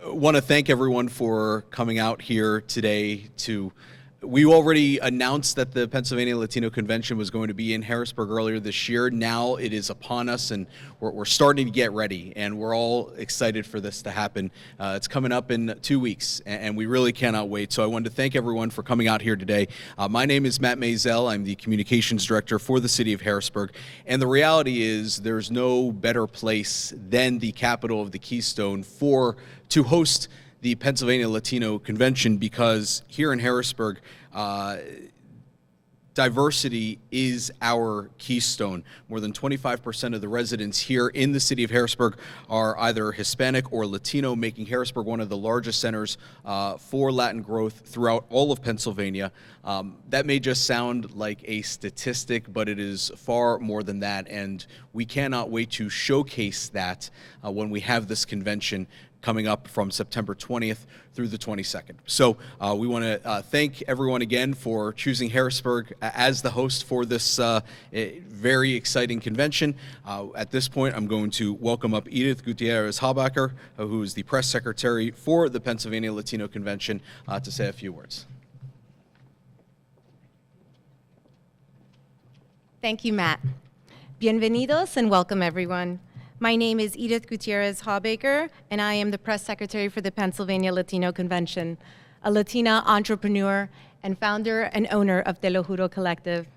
want to thank everyone for coming out here today we already announced that the Pennsylvania Latino Convention was going to be in Harrisburg earlier this year. Now it is upon us, and we're starting to get ready, and we're all excited for this to happen. It's coming up in 2 weeks, and we really cannot wait. So I wanted to thank everyone for coming out here today. My name is Matt Maisel. I'm the Communications Director for the City of Harrisburg, and the reality is there's no better place than the capital of the Keystone to host the Pennsylvania Latino Convention, because here in Harrisburg, diversity is our keystone. More than 25% of the residents here in the city of Harrisburg are either Hispanic or Latino, making Harrisburg one of the largest centers for Latin growth throughout all of Pennsylvania. That may just sound like a statistic, but it is far more than that, and we cannot wait to showcase that when we have this convention coming up from September 20th through the 22nd. So we want to thank everyone again for choosing Harrisburg as the host for this very exciting convention. At this point, I'm going to welcome up Edith Gutierrez-Habacher, who is the press secretary for the Pennsylvania Latino Convention, to say a few words. Thank you, Matt. Bienvenidos and welcome, everyone. My name is Edith Gutierrez-Habacher, and I am the press secretary for the Pennsylvania Latino Convention, a Latina entrepreneur and founder and owner of Te Lo Juro Collective.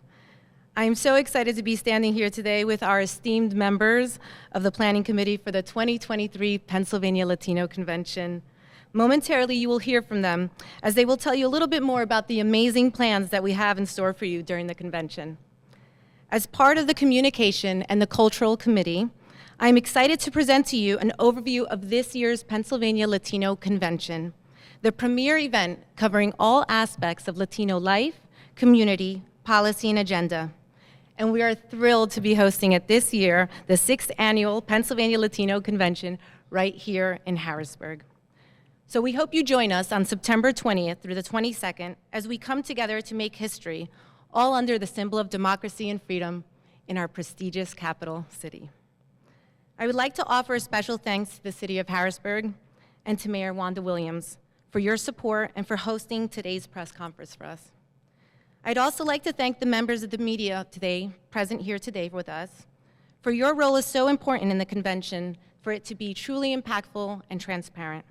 I am so excited to be standing here today with our esteemed members of the Planning Committee for the 2023 Pennsylvania Latino Convention. Momentarily, you will hear from them as they will tell you a little bit more about the amazing plans that we have in store for you during the convention. As part of the Communication and the Cultural Committee, I'm excited to present to you an overview of this year's Pennsylvania Latino Convention, the premier event covering all aspects of Latino life, community, policy, and agenda. And we are thrilled to be hosting it this year, the 6th Annual Pennsylvania Latino Convention, right here in Harrisburg. So we hope you join us on September 20th through the 22nd as we come together to make history, all under the symbol of democracy and freedom in our prestigious capital city. I would like to offer a special thanks to the City of Harrisburg and to Mayor Wanda Williams for your support and for hosting today's press conference for us. I'd also like to thank the members of the media today, present here today with us, for your role is so important in the convention for it to be truly impactful and transparent.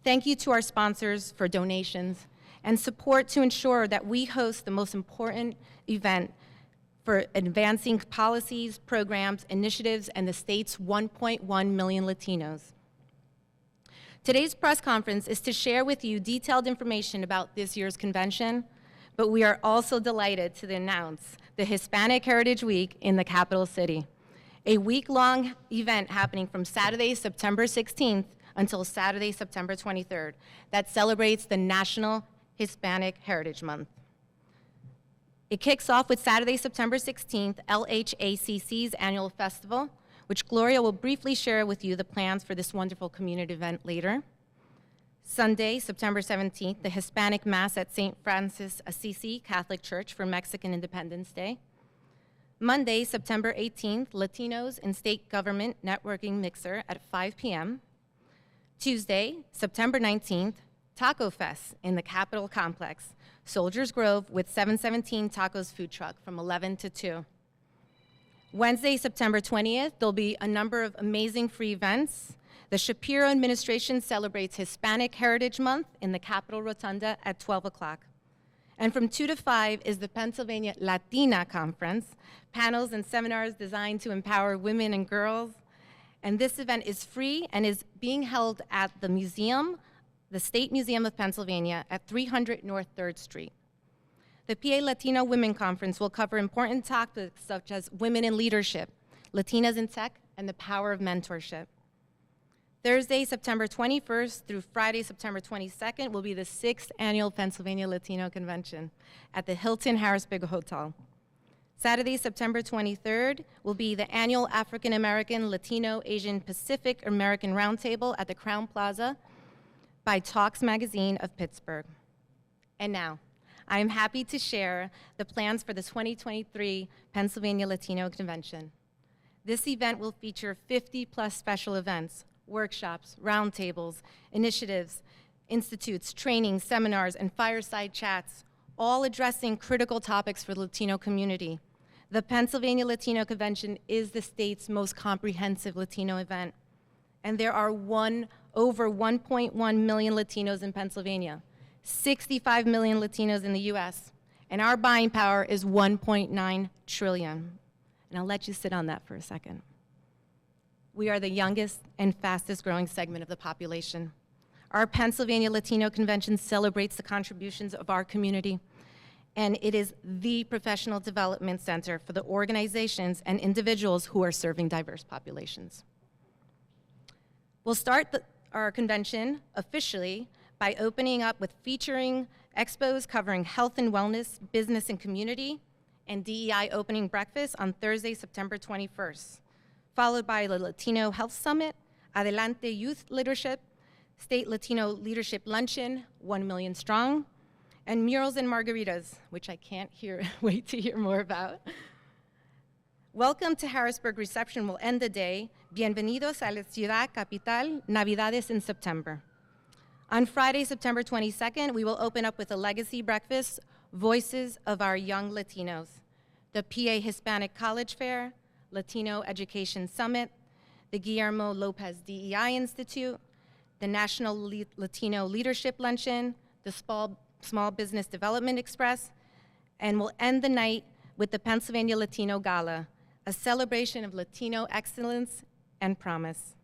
Thank you to our sponsors for donations and support to ensure that we host the most important event for advancing policies, programs, initiatives, and the state's 1.1 million Latinos. Today's press conference is to share with you detailed information about this year's convention, but we are also delighted to announce the Hispanic Heritage Week in the capital city, a week-long event happening from Saturday, September 16th until Saturday, September 23rd, that celebrates the National Hispanic Heritage Month. It kicks off with Saturday, September 16th, LHACC's annual festival, which Gloria will briefly share with you the plans for this wonderful community event later. Sunday, September 17th, the Hispanic Mass at St. Francis Assisi Catholic Church for Mexican Independence Day. Monday, September 18th, Latinos in State Government Networking Mixer at 5 p.m. Tuesday, September 19th, Taco Fest in the Capitol Complex, Soldiers Grove with 717 Tacos food truck from 11 to 2. Wednesday, September 20th, there'll be a number of amazing free events. The Shapiro administration celebrates Hispanic Heritage Month in the Capitol Rotunda at 12 o'clock. And from 2 to 5 is the Pennsylvania Latina Conference, panels and seminars designed to empower women and girls. And this event is free and is being held at the museum, the State Museum of Pennsylvania at 300 North 3rd Street. The PA Latino Women Conference will cover important topics such as women in leadership, Latinas in tech, and the power of mentorship. Thursday, September 21st through Friday, September 22nd will be the 6th Annual Pennsylvania Latino Convention at the Hilton Harrisburg Hotel. Saturday, September 23rd will be the annual African American, Latino, Asian, Pacific American Roundtable at the Crown Plaza by Talks Magazine of Pittsburgh. And now, I am happy to share the plans for the 2023 Pennsylvania Latino Convention. This event will feature 50+ special events, workshops, roundtables, initiatives, institutes, trainings, seminars, and fireside chats, all addressing critical topics for the Latino community. The Pennsylvania Latino Convention is the state's most comprehensive Latino event. And there are over 1.1 million Latinos in Pennsylvania, 65 million Latinos in the US, and our buying power is 1.9 trillion. And I'll let you sit on that for a second. We are the youngest and fastest growing segment of the population. Our Pennsylvania Latino Convention celebrates the contributions of our community, and it is the professional development center for the organizations and individuals who are serving diverse populations. We'll start our convention officially by opening up with featuring expos covering health and wellness, business and community, and DEI opening breakfast on Thursday, September 21st, followed by the Latino Health Summit, Adelante Youth Leadership, State Latino Leadership Luncheon, 1 million strong, and Murals and Margaritas, which I can't wait to hear more about. Welcome to Harrisburg reception will end the day. Bienvenidos a la ciudad capital, Navidades in September. On Friday, September 22nd, we will open up with a legacy breakfast, Voices of Our Young Latinos, the PA Hispanic College Fair, Latino Education Summit, the Guillermo Lopez DEI Institute, the National Latino Leadership Luncheon, the Small Business Development Express, and we'll end the night with the Pennsylvania Latino Gala, a celebration of Latino excellence and promise.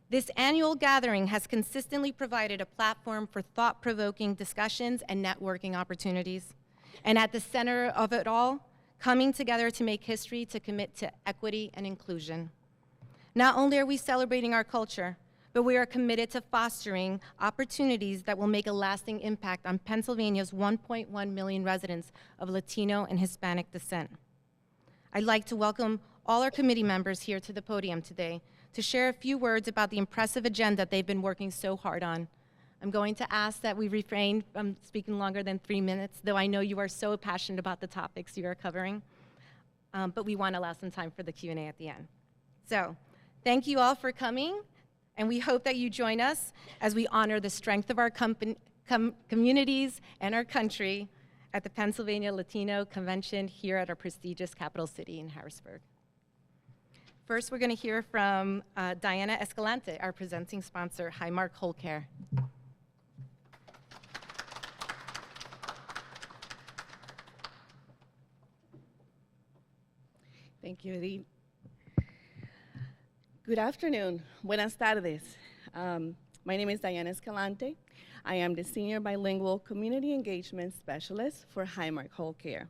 This annual gathering has consistently provided a platform for thought-provoking discussions and networking opportunities. And at the center of it all, coming together to make history, to commit to equity and inclusion. Not only are we celebrating our culture, but we are committed to fostering opportunities that will make a lasting impact on Pennsylvania's 1.1 million residents of Latino and Hispanic descent. I'd like to welcome all our committee members here to the podium today to share a few words about the impressive agenda they've been working so hard on. I'm going to ask that we refrain from speaking longer than 3 minutes, though I know you are so passionate about the topics you are covering, but we want to allow some time for the Q&A at the end. So, thank you all for coming, and we hope that you join us as we honor the strength of our communities and our country at the Pennsylvania Latino Convention here at our prestigious capital city in Harrisburg. First, we're going to hear from Diana Escalante, our presenting sponsor, Highmark Whole Care. Thank you, Edith. Good afternoon. Buenas tardes. My name is Diana Escalante. I am the Senior Bilingual Community Engagement Specialist for Highmark Whole Care.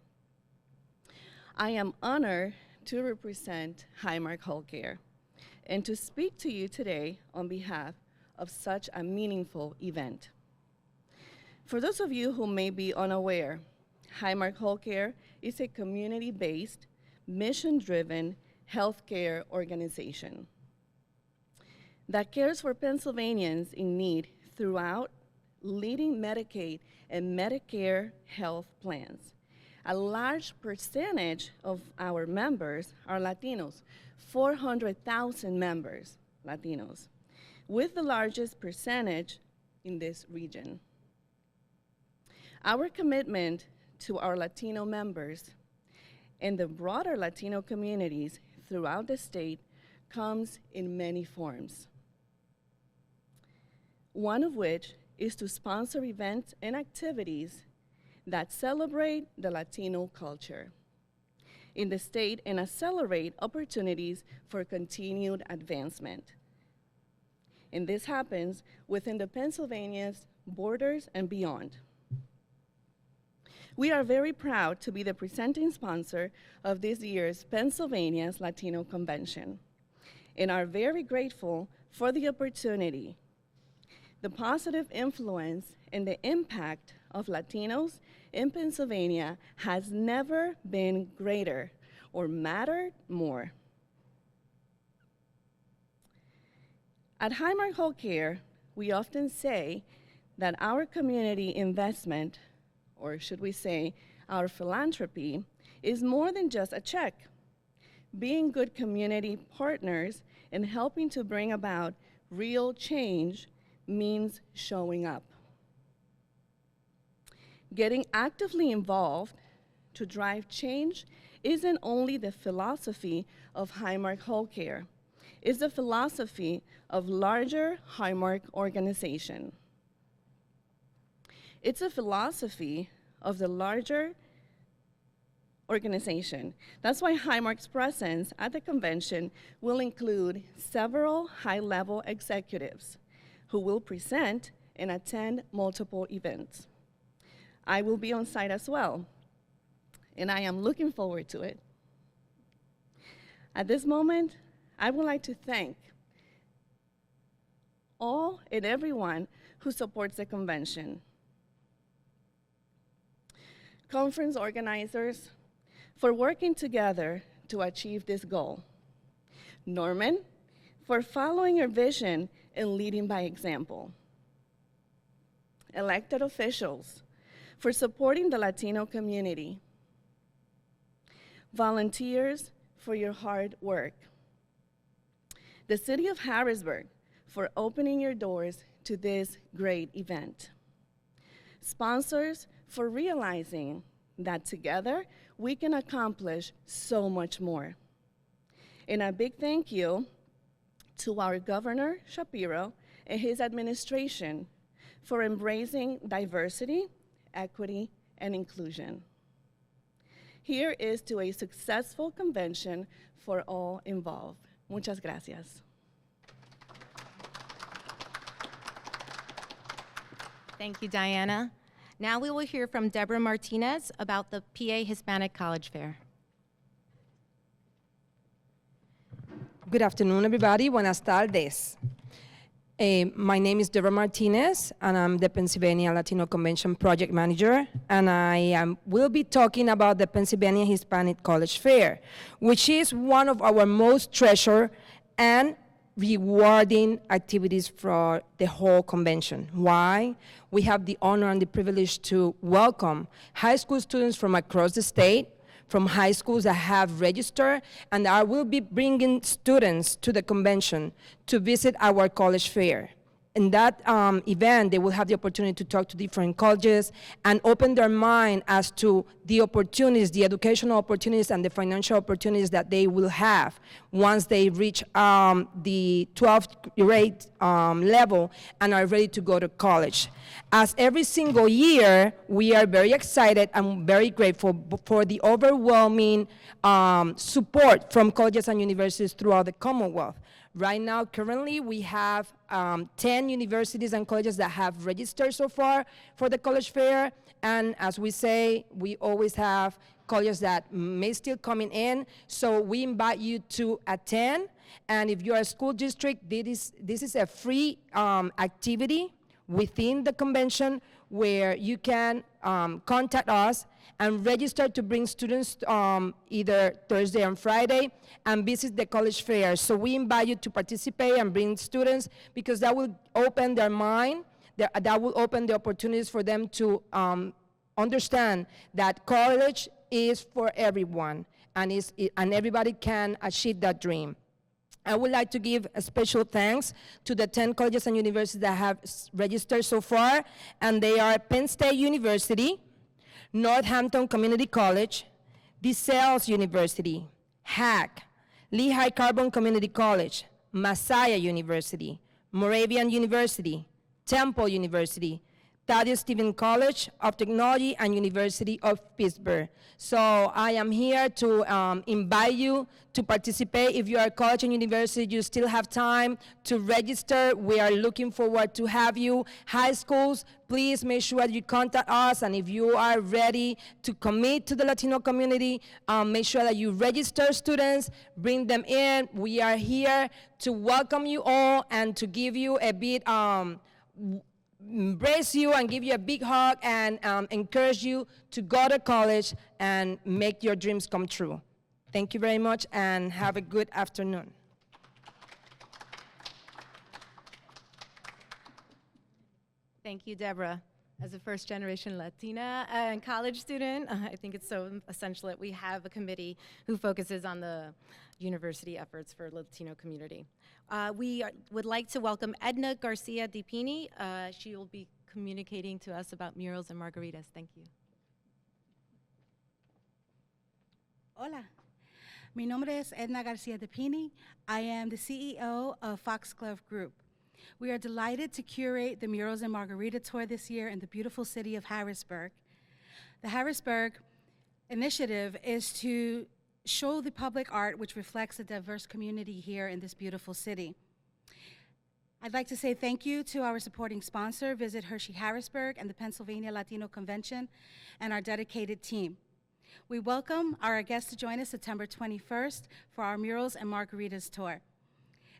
I am honored to represent Highmark Whole Care and to speak to you today on behalf of such a meaningful event. For those of you who may be unaware, Highmark Whole Care is a community-based, mission-driven healthcare organization that cares for Pennsylvanians in need throughout leading Medicaid and Medicare health plans. A large percentage of our members are Latinos, 400,000 members, Latinos, with the largest percentage in this region. Our commitment to our Latino members and the broader Latino communities throughout the state comes in many forms. One of which is to sponsor events and activities that celebrate the Latino culture in the state and accelerate opportunities for continued advancement. And this happens within the Pennsylvania's borders and beyond. We are very proud to be the presenting sponsor of this year's Pennsylvania's Latino Convention and are very grateful for the opportunity. The positive influence and the impact of Latinos in Pennsylvania has never been greater or mattered more. At Highmark Whole Care, we often say that our community investment, or should we say our philanthropy, is more than just a check. Being good community partners and helping to bring about real change means showing up. Getting actively involved to drive change isn't only the philosophy of Highmark Whole Care, it's the philosophy of larger Highmark organization. It's a philosophy of the larger organization. That's why Highmark's presence at the convention will include several high-level executives who will present and attend multiple events. I will be on site as well, and I am looking forward to it. At this moment, I would like to thank all and everyone who supports the convention. Conference organizers, for working together to achieve this goal. Norman, for following your vision and leading by example. Elected officials, for supporting the Latino community. Volunteers, for your hard work. The City of Harrisburg, for opening your doors to this great event. Sponsors, for realizing that together we can accomplish so much more. And a big thank you to our Governor Shapiro and his administration for embracing diversity, equity, and inclusion. Here is to a successful convention for all involved. Muchas gracias. Thank you, Diana. Now we will hear from Deborah Martinez about the PA Hispanic College Fair. Good afternoon, everybody. Buenas tardes. My name is Deborah Martinez, and I'm the Pennsylvania Latino Convention Project Manager, and I will be talking about the Pennsylvania Hispanic College Fair, which is one of our most treasured and rewarding activities for the whole convention. Why? We have the honor and the privilege to welcome high school students from across the state, from high schools that have registered, and I will be bringing students to the convention to visit our college fair. In that event, they will have the opportunity to talk to different colleges and open their mind as to the opportunities, the educational opportunities and the financial opportunities that they will have once they reach the 12th grade level and are ready to go to college. As every single year, we are very excited and very grateful for the overwhelming support from colleges and universities throughout the Commonwealth. Right now, currently, we have 10 universities and colleges that have registered so far for the college fair. And as we say, we always have colleges that may still coming in. So we invite you to attend. And if you're a school district, this is a free activity within the convention where you can contact us and register to bring students either Thursday and Friday and visit the college fair. So we invite you to participate and bring students because that will open their mind, that will open the opportunities for them to understand that college is for everyone and everybody can achieve that dream. I would like to give a special thanks to the 10 colleges and universities that have registered so far, and they are Penn State University, Northampton Community College, DeSales University, HAC, Lehigh Carbon Community College, Messiah University, Moravian University, Temple University, Thaddeus Stevens College of Technology, and University of Pittsburgh. So I am here to invite you to participate. If you are a college and university, you still have time to register. We are looking forward to have you. High schools, please make sure you contact us, and if you are ready to commit to the Latino community, make sure that you register students, bring them in. We are here to welcome you all and to give you a bit embrace you and give you a big hug and encourage you to go to college and make your dreams come true. Thank you very much and have a good afternoon. Thank you, Deborah. As a first-generation Latina and college student, I think it's so essential that we have a committee who focuses on the university efforts for the Latino community. Would like to welcome Edna Garcia DiPini. She will be communicating to us about murals and margaritas. Thank you. Hola, mi nombre es Edna Garcia DiPini. I am the CEO of Foxglove Group. We are delighted to curate the Murals and Margarita Tour this year in the beautiful city of Harrisburg. The Harrisburg initiative is to show the public art which reflects the diverse community here in this beautiful city. I'd like to say thank you to our supporting sponsor, Visit Hershey Harrisburg and the Pennsylvania Latino Convention, and our dedicated team. We welcome our guests to join us September 21st for our Murals and Margaritas Tour,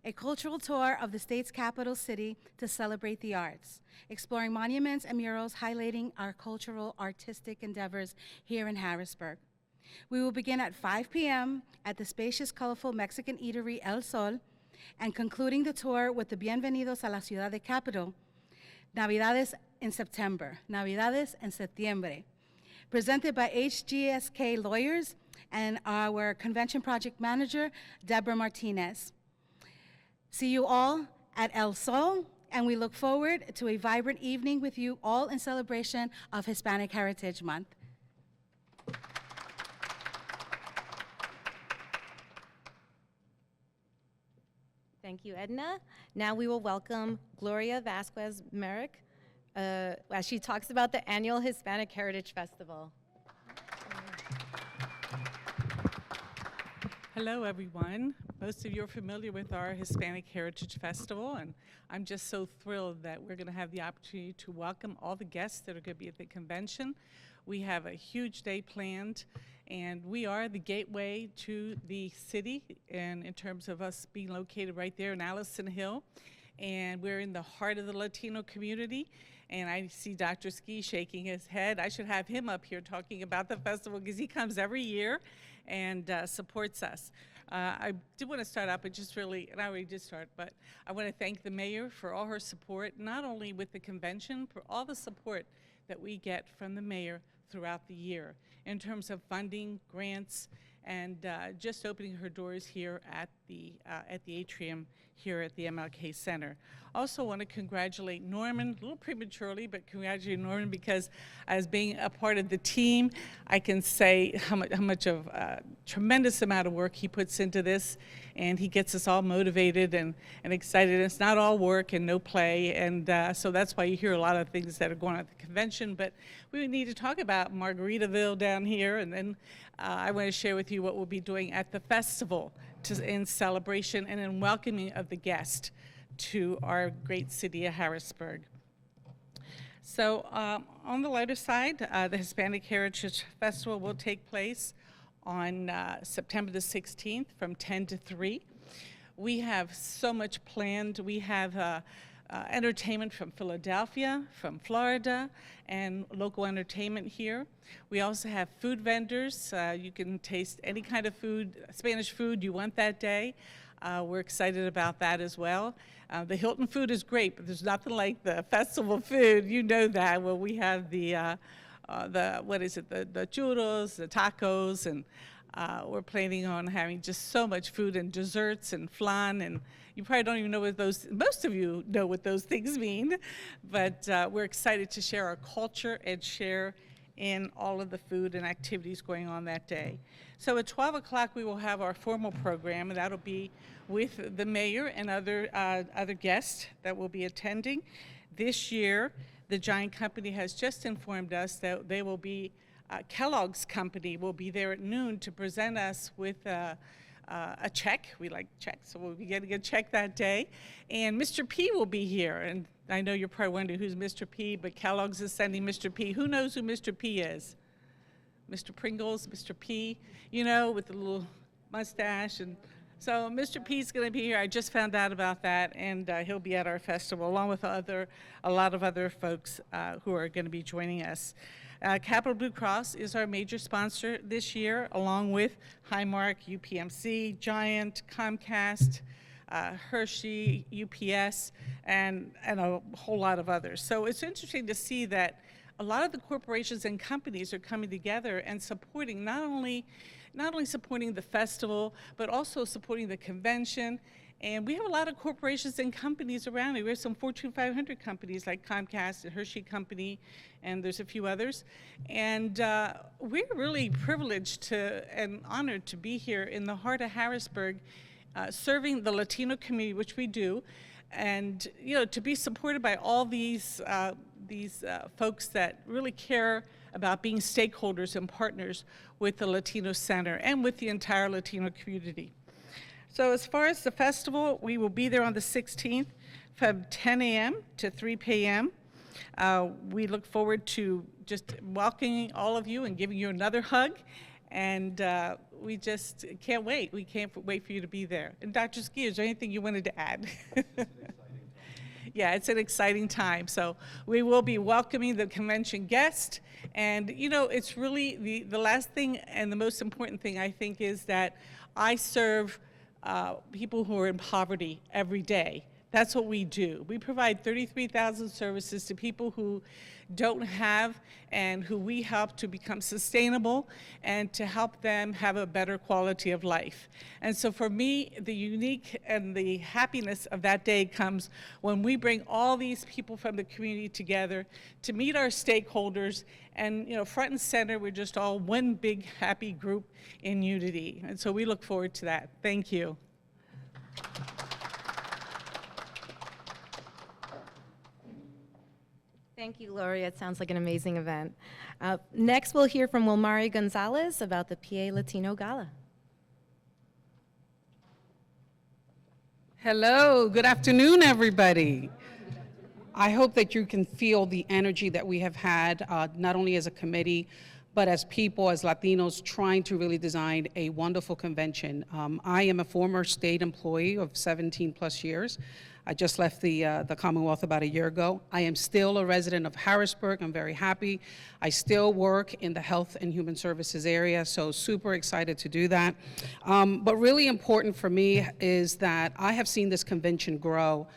a cultural tour of the state's capital city to celebrate the arts, exploring monuments and murals highlighting our cultural, artistic endeavors here in Harrisburg. We will begin at 5 p.m. at the spacious, colorful Mexican eatery El Sol, and concluding the tour with the Bienvenidos a la Ciudad de Capital, Navidades en September, Navidades en Septiembre, presented by HGSK Lawyers and our convention project manager, Deborah Martinez. See you all at El Sol, and we look forward to a vibrant evening with you all in celebration of Hispanic Heritage Month. Thank you, Edna. Now we will welcome Gloria Vasquez Merrick as she talks about the annual Hispanic Heritage Festival. Hello, everyone. Most of you are familiar with our Hispanic Heritage Festival, and I'm just so thrilled that we're going to have the opportunity to welcome all the guests that are going to be at the convention. We have a huge day planned, and we are the gateway to the city, and in terms of us being located right there in Allison Hill, and we're in the heart of the Latino community. And I see Dr. Ski shaking his head. I should have him up here talking about the festival because he comes every year and supports us. I did want to start out, but just really, and I already did start, but I want to thank the mayor for all her support, not only with the convention, but all the support that we get from the mayor throughout the year in terms of funding, grants, and just opening her doors here at the atrium here at the MLK Center. Also want to congratulate Norman, a little prematurely, but congratulate Norman because as being a part of the team, I can say how much of a tremendous amount of work he puts into this, and he gets us all motivated and excited. It's not all work and no play, and so that's why you hear a lot of things that are going on at the convention, but we need to talk about Margaritaville down here, and then I want to share with you what we'll be doing at the festival in celebration and in welcoming of the guest to our great city of Harrisburg. So on the lighter side, the Hispanic Heritage Festival will take place on September the 16th from 10 to 3. We have so much planned. We have entertainment from Philadelphia, from Florida, and local entertainment here. We also have food vendors. You can taste any kind of food, Spanish food you want that day. We're excited about that as well. The Hilton food is great, but there's nothing like the festival food. You know that. Well, we have the churros, the tacos, and we're planning on having just so much food and desserts and flan, and you probably don't even know what those, most of you know what those things mean, but we're excited to share our culture and share in all of the food and activities going on that day. So at 12 o'clock we will have our formal program, and that'll be with the mayor and other guests that will be attending. This year, the Giant Company has just informed us that they will be, Kellogg's Company will be there at noon to present us with a check. We like checks, so we'll be getting a check that day. And Mr. P will be here, and I know you're probably wondering who's Mr. P, but Kellogg's is sending Mr. P. Who knows who Mr. P is? Mr. Pringles, Mr. P, you know, with the little mustache. And so Mr. P's going to be here. I just found out about that, and he'll be at our festival along with a lot of other folks who are going to be joining us. Capital Blue Cross is our major sponsor this year, along with Highmark, UPMC, Giant, Comcast, Hershey, UPS, and a whole lot of others. So it's interesting to see that a lot of the corporations and companies are coming together and supporting not only supporting the festival, but also supporting the convention. And we have a lot of corporations and companies around it. We have some Fortune 500 companies like Comcast and Hershey Company, and there's a few others. And we're really privileged and honored to be here in the heart of Harrisburg, serving the Latino community, which we do, and to be supported by all these folks that really care about being stakeholders and partners with the Latino Center and with the entire Latino community. So as far as the festival, we will be there on the 16th from 10 a.m. to 3 p.m. We look forward to just welcoming all of you and giving you another hug. And we just can't wait. We can't wait for you to be there. And Dr. Ski, is there anything you wanted to add? Yeah, it's an exciting time. So we will be welcoming the convention guest. And it's really the last thing and the most important thing, I think, is that I serve people who are in poverty every day. That's what we do. We provide 33,000 services to people who don't have and who we help to become sustainable and to help them have a better quality of life. And so for me, the unique and the happiness of that day comes when we bring all these people from the community together to meet our stakeholders, and front and center, we're just all one big happy group in unity. And so we look forward to that. Thank you. Thank you, Lori. It sounds like an amazing event. Next, we'll hear from Wilmari Gonzalez about the PA Latino Gala. Hello, good afternoon, everybody. I hope that you can feel the energy that we have had, not only as a committee, but as people, as Latinos, trying to really design a wonderful convention. I am a former state employee of 17 plus years. I just left the Commonwealth about a year ago. I am still a resident of Harrisburg. I'm very happy. I still work in the health and human services area, so super excited to do that. But really important for me is that I have seen this convention grow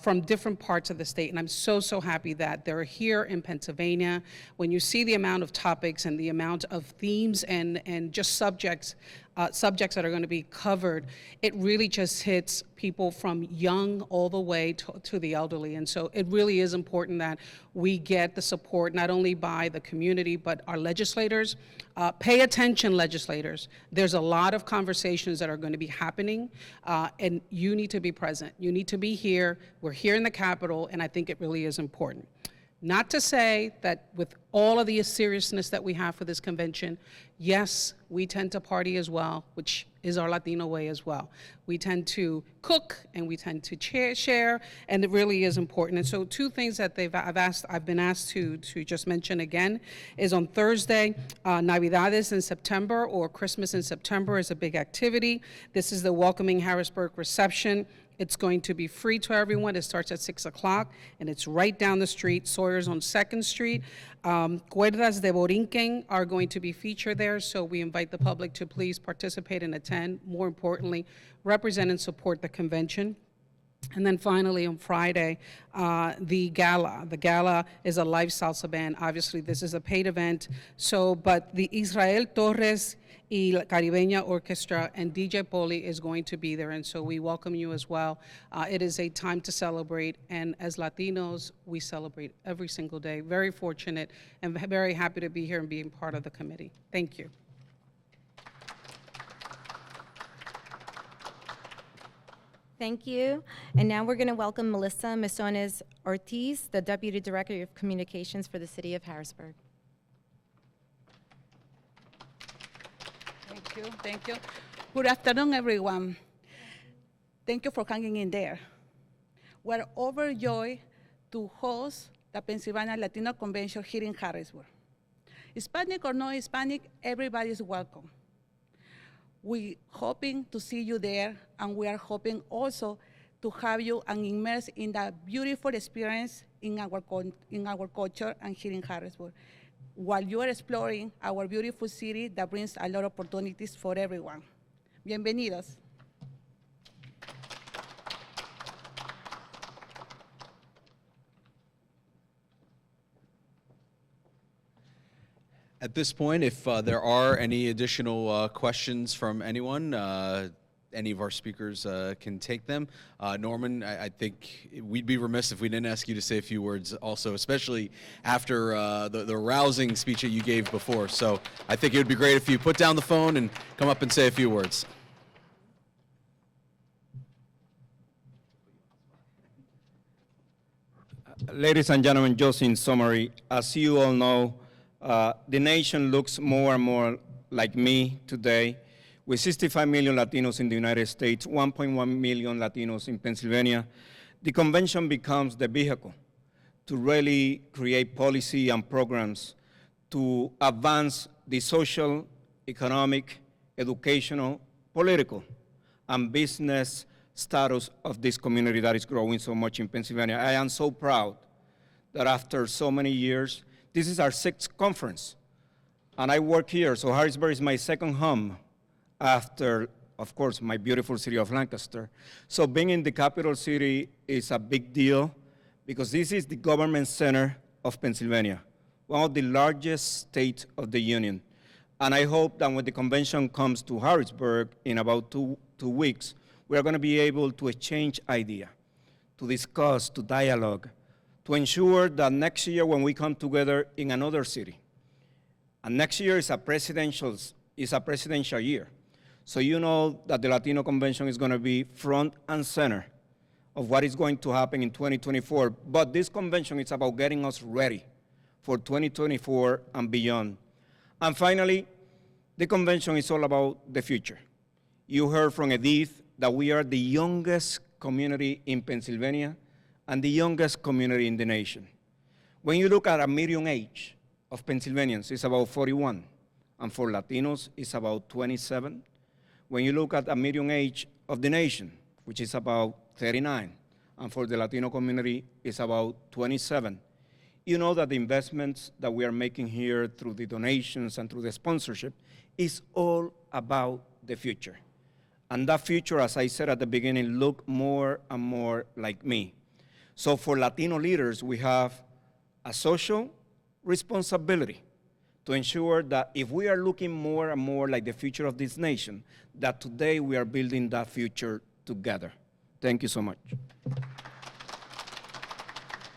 from different parts of the state, and I'm so happy that they're here in Pennsylvania. When you see the amount of topics and the amount of themes and just subjects that are going to be covered, it really just hits people from young all the way to the elderly. And so it really is important that we get the support not only by the community, but our legislators. Pay attention, legislators. There's a lot of conversations that are going to be happening, and you need to be present. You need to be here. We're here in the Capitol, and I think it really is important. Not to say that with all of the seriousness that we have for this convention, yes, we tend to party as well, which is our Latino way as well. We tend to cook and we tend to share, and it really is important. And so two things that I've been asked to just mention again is on Thursday, Navidades in September, or Christmas in September, is a big activity. This is the Welcoming Harrisburg reception. It's going to be free to everyone. It starts at 6 o'clock, and it's right down the street. Sawyer's on 2nd Street. Cuerdas de Borinquen are going to be featured there, so we invite the public to please participate and attend. More importantly, represent and support the convention. And then finally, on Friday, the gala. The gala is a live salsa band. Obviously, this is a paid event. But the Israel Torres y La Caribeña Orchestra and DJ Poli is going to be there, and so we welcome you as well. It is a time to celebrate, and as Latinos, we celebrate every single day. Very fortunate and very happy to be here and being part of the committee. Thank you. Thank you. And now we're going to welcome Melissa Misones Ortiz, the Deputy Director of Communications for the City of Harrisburg. Thank you. Good afternoon, everyone. Thank you for hanging in there. We're overjoyed to host the Pennsylvania Latino Convention here in Harrisburg. Hispanic or not Hispanic, everybody is welcome. We're hoping to see you there, and we are hoping also to have you and immerse in that beautiful experience in our culture and here in Harrisburg, while you are exploring our beautiful city that brings a lot of opportunities for everyone. Bienvenidos. At this point, if there are any additional questions from anyone, any of our speakers can take them. Norman, I think we'd be remiss if we didn't ask you to say a few words also, especially after the rousing speech that you gave before. So I think it would be great if you put down the phone and come up and say a few words. Ladies and gentlemen, just in summary, as you all know, the nation looks more and more like me today. With 65 million Latinos in the United States, 1.1 million Latinos in Pennsylvania, the convention becomes the vehicle to really create policy and programs to advance the social, economic, educational, political, and business status of this community that is growing so much in Pennsylvania. I am so proud that after so many years, this is our 6th conference, and I work here, so Harrisburg is my second home after, of course, my beautiful city of Lancaster. So being in the capital city is a big deal because this is the government center of Pennsylvania, one of the largest states of the union. And I hope that when the convention comes to Harrisburg in about two weeks, we are going to be able to exchange ideas, to discuss, to dialogue, to ensure that next year when we come together in another city, and next year is a presidential year, so you know that the Latino Convention is going to be front and center of what is going to happen in 2024. But this convention is about getting us ready for 2024 and beyond. And finally, the convention is all about the future. You heard from Edith that we are the youngest community in Pennsylvania and the youngest community in the nation. When you look at a median age of Pennsylvanians, it's about 41, and for Latinos, it's about 27. When you look at a median age of the nation, which is about 39, and for the Latino community, it's about 27, you know that the investments that we are making here through the donations and through the sponsorship is all about the future. And that future, as I said at the beginning, look more and more like me. So for Latino leaders, we have a social responsibility to ensure that if we are looking more and more like the future of this nation, that today we are building that future together. Thank you so much.